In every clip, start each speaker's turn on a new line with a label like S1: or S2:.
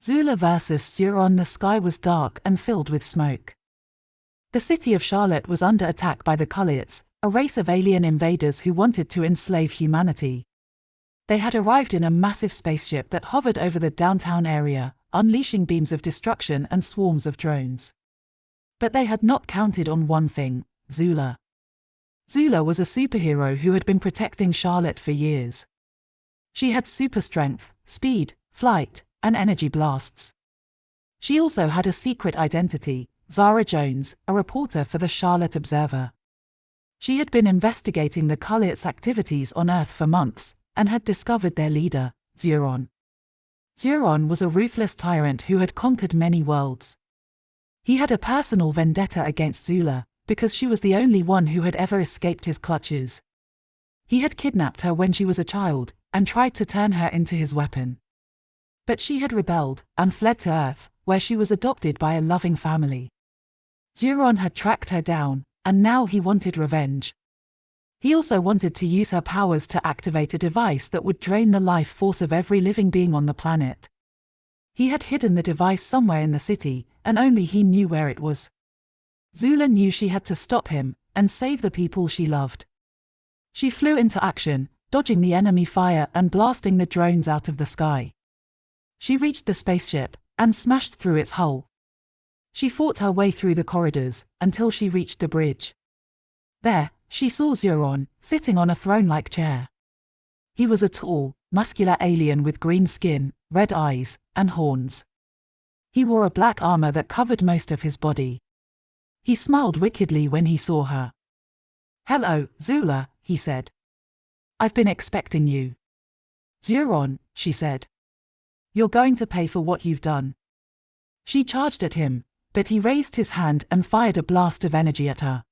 S1: Zulla versus Zuron. The sky was dark and filled with smoke. The city of Charlotte was under attack by the Cullites, a race of alien invaders who wanted to enslave humanity. They had arrived in a massive spaceship that hovered over the downtown area, unleashing beams of destruction and swarms of drones. But they had not counted on one thing: Zulla. Zulla was a superhero who had been protecting Charlotte for years. She had super strength, speed, flight, and energy blasts. She also had a secret identity: Zara Jones, a reporter for the Charlotte Observer. She had been investigating the Cullites' activities on Earth for months, and had discovered their leader, Zuron. Zuron was a ruthless tyrant who had conquered many worlds. He had a personal vendetta against Zulla, because she was the only one who had ever escaped his clutches. He had kidnapped her when she was a child, and tried to turn her into his weapon. But she had rebelled, and fled to Earth, where she was adopted by a loving family. Zuron had tracked her down, and now he wanted revenge. He also wanted to use her powers to activate a device that would drain the life force of every living being on the planet. He had hidden the device somewhere in the city, and only he knew where it was. Zulla knew she had to stop him, and save the people she loved. She flew into action, dodging the enemy fire and blasting the drones out of the sky. She reached the spaceship, and smashed through its hull. She fought her way through the corridors, until she reached the bridge. There, she saw Zuron, sitting on a throne-like chair. He was a tall, muscular alien with green skin, red eyes, and horns. He wore a black armor that covered most of his body. He smiled wickedly when he saw her. "Hello, Zulla," he said. "I've been expecting you." "Zuron," she said. "You're going to pay for what you've done." She charged at him, but he raised his hand and fired a blast of energy at her.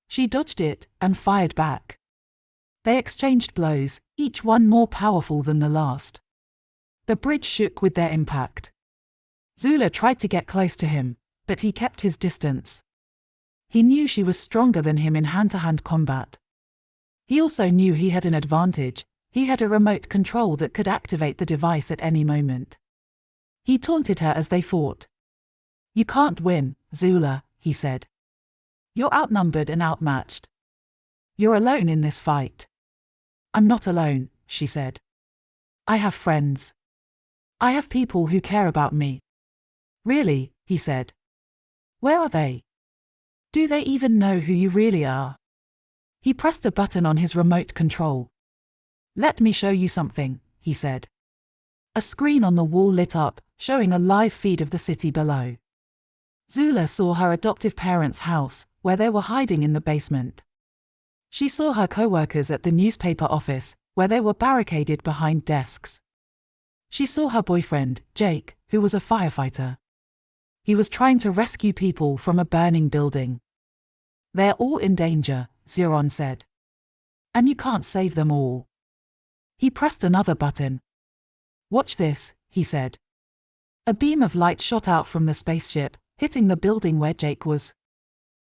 S1: She dodged it, and fired back. They exchanged blows, each one more powerful than the last. The bridge shook with their impact. Zulla tried to get close to him, but he kept his distance. He knew she was stronger than him in hand-to-hand combat. He also knew he had an advantage: he had a remote control that could activate the device at any moment. He taunted her as they fought. "You can't win, Zulla," he said. "You're outnumbered and outmatched. You're alone in this fight." "I'm not alone," she said. "I have friends. I have people who care about me." "Really?" he said. "Where are they? Do they even know who you really are?" He pressed a button on his remote control. "Let me show you something," he said. A screen on the wall lit up, showing a live feed of the city below. Zulla saw her adoptive parents' house, where they were hiding in the basement. She saw her co-workers at the newspaper office, where they were barricaded behind desks. She saw her boyfriend, Jake, who was a firefighter. He was trying to rescue people from a burning building. "They're all in danger," Zuron said. "And you can't save them all." He pressed another button. "Watch this," he said. A beam of light shot out from the spaceship, hitting the building where Jake was.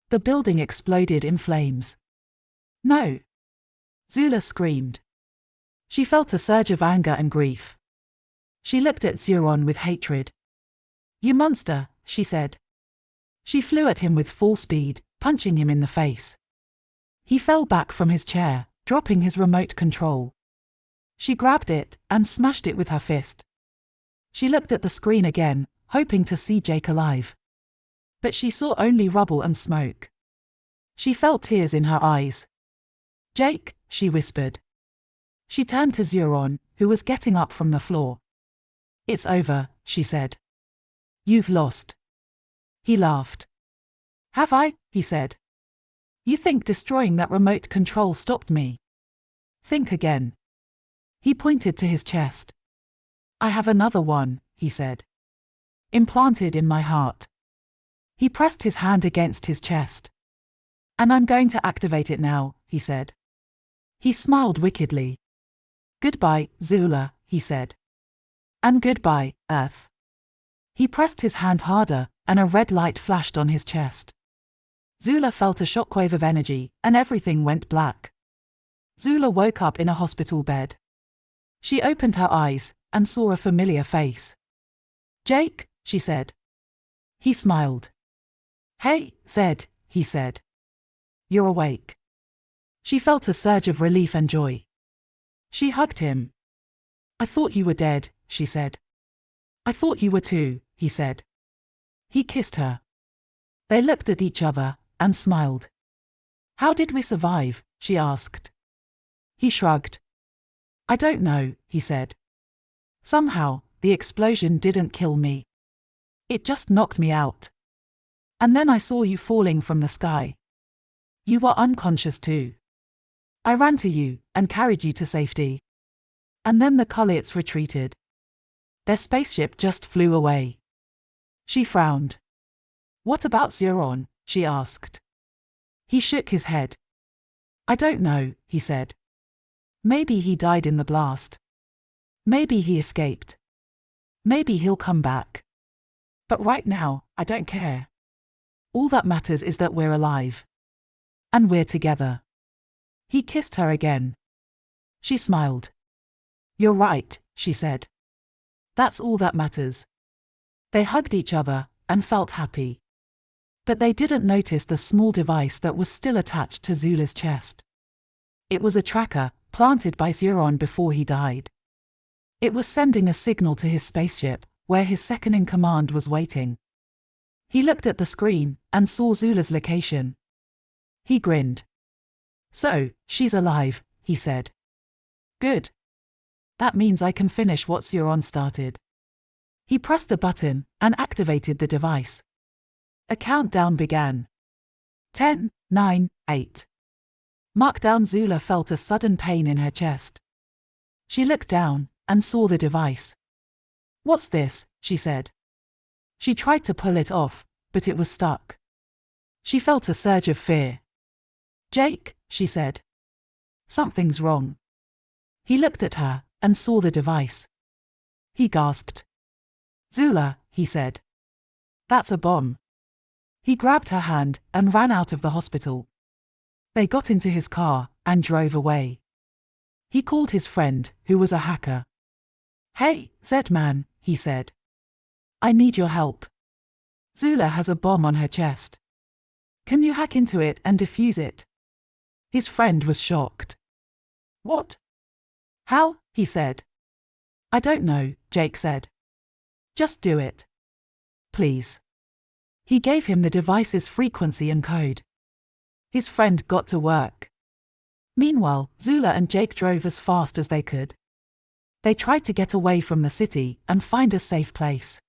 S1: The building exploded in flames. "No!" Zulla screamed. She felt a surge of anger and grief. She looked at Zuron with hatred. "You monster," she said. She flew at him with full speed, punching him in the face. He fell back from his chair, dropping his remote control. She grabbed it, and smashed it with her fist. She looked at the screen again, hoping to see Jake alive. But she saw only rubble and smoke. She felt tears in her eyes. "Jake," she whispered. She turned to Zuron, who was getting up from the floor. "It's over," she said. "You've lost." He laughed. "Have I?" he said. "You think destroying that remote control stopped me? Think again." He pointed to his chest. "I have another one," he said. "Implanted in my heart." He pressed his hand against his chest. "And I'm going to activate it now," he said. He smiled wickedly. "Goodbye, Zulla," he said. "And goodbye, Earth." He pressed his hand harder, and a red light flashed on his chest. Zulla felt a shockwave of energy, and everything went black. Zulla woke up in a hospital bed. She opened her eyes, and saw a familiar face. Jake, she said. He smiled. Hey, Zed, he said. You're awake. She felt a surge of relief and joy. She hugged him. I thought you were dead, she said. I thought you were too, he said. He kissed her. They looked at each other and smiled. How did we survive? She asked. He shrugged. I don't know, he said. Somehow, the explosion didn't kill me. It just knocked me out. And then I saw you falling from the sky. You were unconscious too. I ran to you and carried you to safety. And then the Culliots retreated. Their spaceship just flew away. She frowned. What about Zuron? She asked. He shook his head. I don't know, he said. Maybe he died in the blast. Maybe he escaped. Maybe he'll come back. But right now, I don't care. All that matters is that we're alive. And we're together. He kissed her again. She smiled. You're right, she said. That's all that matters. They hugged each other and felt happy. But they didn't notice the small device that was still attached to Zulla's chest. It was a tracker planted by Zuron before he died. It was sending a signal to his spaceship, where his second-in-command was waiting. He looked at the screen and saw Zulla's location. He grinned. So, she's alive, he said. Good. That means I can finish what Zuron started. He pressed a button and activated the device. A countdown began. 10, 9, 8. Marked down. Zulla felt a sudden pain in her chest. She looked down and saw the device. What's this? She said. She tried to pull it off, but it was stuck. She felt a surge of fear. Jake, she said. Something's wrong. He looked at her and saw the device. He gasped. Zulla, he said. That's a bomb. He grabbed her hand and ran out of the hospital. They got into his car and drove away. He called his friend, who was a hacker. Hey, Zed-man, he said. I need your help. Zulla has a bomb on her chest. Can you hack into it and defuse it? His friend was shocked. What? How? He said. I don't know, Jake said. Just do it. Please. He gave him the device's frequency and code. His friend got to work. Meanwhile, Zulla and Jake drove as fast as they could. They tried to get away from the city and find a safe place.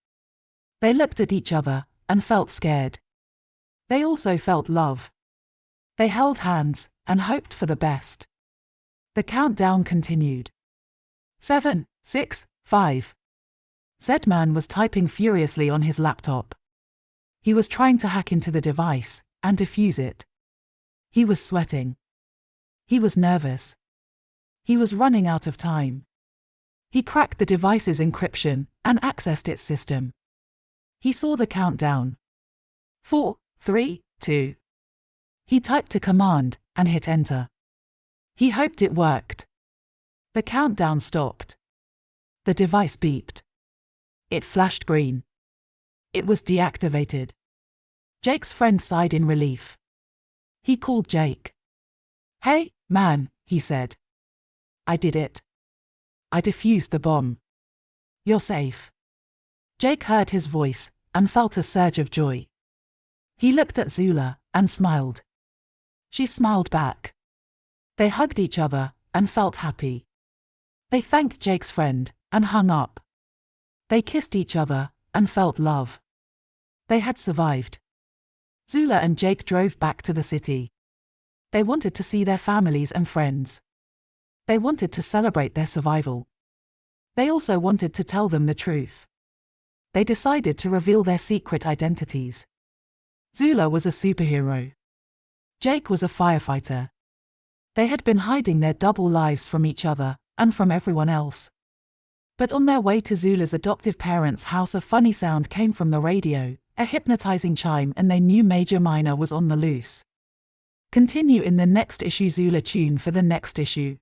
S1: They looked at each other and felt scared. They also felt love. They held hands and hoped for the best. The countdown continued. 7, 6, 5. Zedman was typing furiously on his laptop. He was trying to hack into the device and defuse it. He was sweating. He was nervous. He was running out of time. He cracked the device's encryption and accessed its system. He saw the countdown. 4, 3, 2. He typed a command and hit enter. He hoped it worked. The countdown stopped. The device beeped. It flashed green. It was deactivated. Jake's friend sighed in relief. He called Jake. Hey, man, he said. I did it. I defused the bomb. You're safe. Jake heard his voice and felt a surge of joy. He looked at Zulla and smiled. She smiled back. They hugged each other and felt happy. They thanked Jake's friend and hung up. They kissed each other and felt love. They had survived. Zulla and Jake drove back to the city. They wanted to see their families and friends. They wanted to celebrate their survival. They also wanted to tell them the truth. They decided to reveal their secret identities. Zulla was a superhero. Jake was a firefighter. They had been hiding their double lives from each other and from everyone else. But on their way to Zulla's adoptive parents' house, a funny sound came from the radio, a hypnotizing chime, and they knew Major Minor was on the loose. Continue in the next issue. Zulla tune for the next issue.